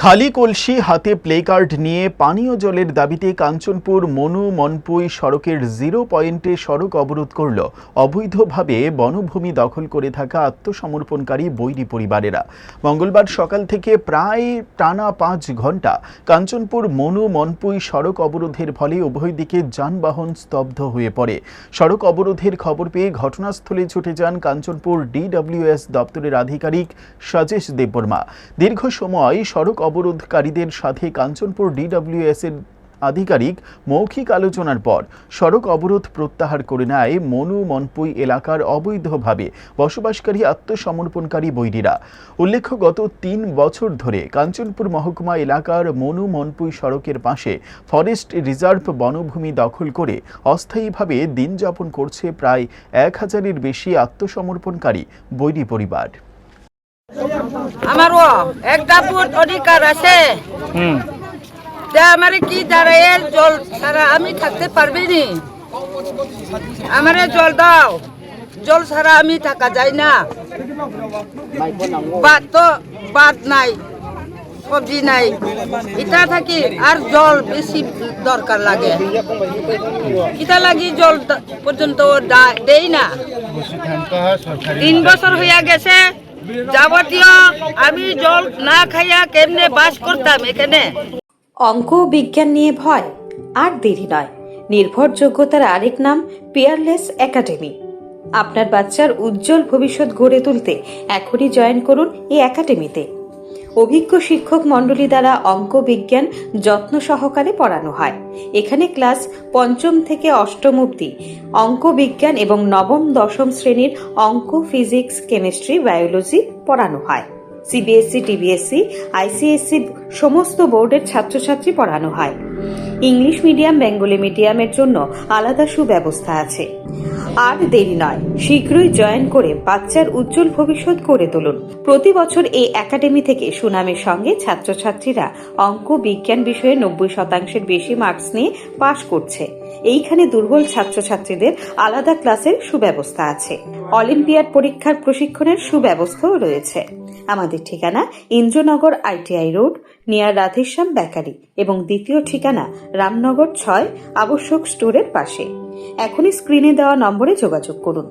খালি কলসি হাতে প্লেকার্ড নিয়ে পানীয় জলের দাবিতে কাঞ্চনপুর মনু মনপুই সড়কের 0 পয়েন্টে সড়ক অবরোধ করল অবৈধভাবে বনভূমি দখল করে থাকা আত্মসমর্পণকারী বৈরী পরিবারেরা। মঙ্গলবার সকাল থেকে প্রায় টানা 5 ঘন্টা কাঞ্চনপুর মনু মনপুই সড়ক অবরোধের ফলে উভয় দিকে যানবাহন স্তব্ধ হয়ে পড়ে। সড়ক অবরোধের খবর পেয়ে ঘটনাস্থলে ছুটে যান কাঞ্চনপুর DWS দপ্তরের আধিকারিক সাজেশ দেববর্মা। দীর্ঘ সময় সড়ক অবরোধকারীদের সাথে কাঞ্চনপুর DWS এর আধিকারিক মৌখিক আলোচনার পর সড়ক অবরোধ প্রত্যাহার করে নেয় মনু মনপুই এলাকার অবৈধভাবে বসবাসকারী আত্মসমর্পণকারী বৈরীরা। উল্লেখ্য, গত 3 বছর ধরে কাঞ্চনপুর মহকুমা এলাকার মনু মনপুই সড়কের পাশে ফরেস্ট রিজার্ভ বনভূমি দখল করে অস্থায়ীভাবে দিন যাপন করছে প্রায় 1000-এর বেশি আত্মসমর্পণকারী বৈরী পরিবার। আমারও একটা ফুট অধিকার আছে। আমার কি দাঁড়ায় জল ছাড়া আমি থাকতে পারবি নি? আমারে জল দাও, জল ছাড়া আমি থাকা যায় না। ভাত নাই, সবজি নাই, এটা থাকি আর জল বেশি দরকার লাগে। এটা লাগি জল পর্যন্ত দেই না। 3 বছর হইয়া গেছে যাবতীয় আমি জল না খাইয়া কেমনে বাস করতাম এখানে। অঙ্ক ও বিজ্ঞান নিয়ে ভয় আর দেরি নয়। নির্ভরযোগ্যতার আরেক নাম পিয়ারলেস একাডেমি। আপনার বাচ্চার উজ্জ্বল ভবিষ্যৎ গড়ে তুলতে এখনই জয়েন করুন এই একাডেমিতে। অভিজ্ঞ শিক্ষক মণ্ডলী দ্বারা অঙ্ক বিজ্ঞান যত্ন সহকারে পড়ানো হয়। এখানে ক্লাস 5ম থেকে 8ম অবধি অঙ্ক বিজ্ঞান এবং 9ম 10ম শ্রেণীর অঙ্ক, ফিজিক্স, কেমিস্ট্রি, বায়োলজি পড়ানো হয়। CBSE, TBSE, ICSE সমস্ত বোর্ডের ছাত্রছাত্রী পড়ানো হয়। ইংলিশ মিডিয়াম, বেঙ্গলি মিডিয়ামের জন্য আলাদা সুব্যবস্থা আছে। আর দেরি নয়, শীঘ্রই জয়েন করে বাচ্চার উজ্জ্বল ভবিষ্যৎ গড়ে তুলুন। প্রতি বছর এই একাডেমি থেকে সুনামের সঙ্গে ছাত্রছাত্রীরা অঙ্ক বিজ্ঞান বিষয়ে 90% বেশি মার্কস নিয়ে পাশ করছে। এইখানে দুর্বল ছাত্রছাত্রীদের আলাদা ক্লাসের সুব্যবস্থা আছে। অলিম্পিয়াড পরীক্ষার প্রশিক্ষণের সুব্যবস্থাও রয়েছে। আমাদের ঠিকানা Indranagar ITI road, near Radheshyam bakery, এবং দ্বিতীয় ঠিকানা রামনগর 6 আবশ্যক স্টোরের পাশে। এখনই স্ক্রিনে দেওয়া নম্বরে যোগাযোগ করুন।